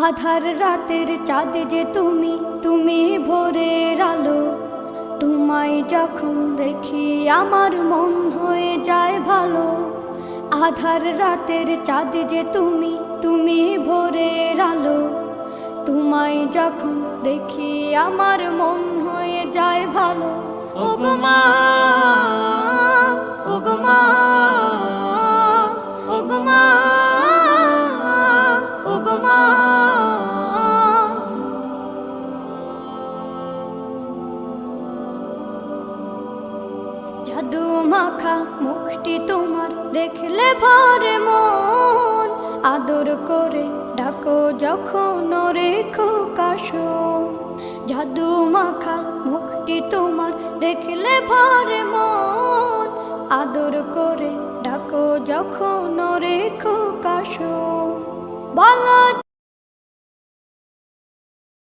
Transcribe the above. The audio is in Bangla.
আধার রাতের চাঁদ যে তুমি, তুমি ভোরের আলো। তোমায় যখন দেখি আমার মন হয়ে যায় ভালো। আধার রাতের চাঁদ যে তুমি, তুমি ভোরের আলো। তোমায় যখন দেখি আমার মন হয়ে যায় ভালো। ওগো মা, ওগো মা, ওগো মা, ওগো মা। জাদু মাখা মুখটি তোমার দেখলে ভরে মন। আদর করে ডাকো যখন রেখো কাশন। জাদু মাখা মুখটি তোমার দেখলে ভরে মন। আদর করে ডাকো যখন রেখো কাশন। বলো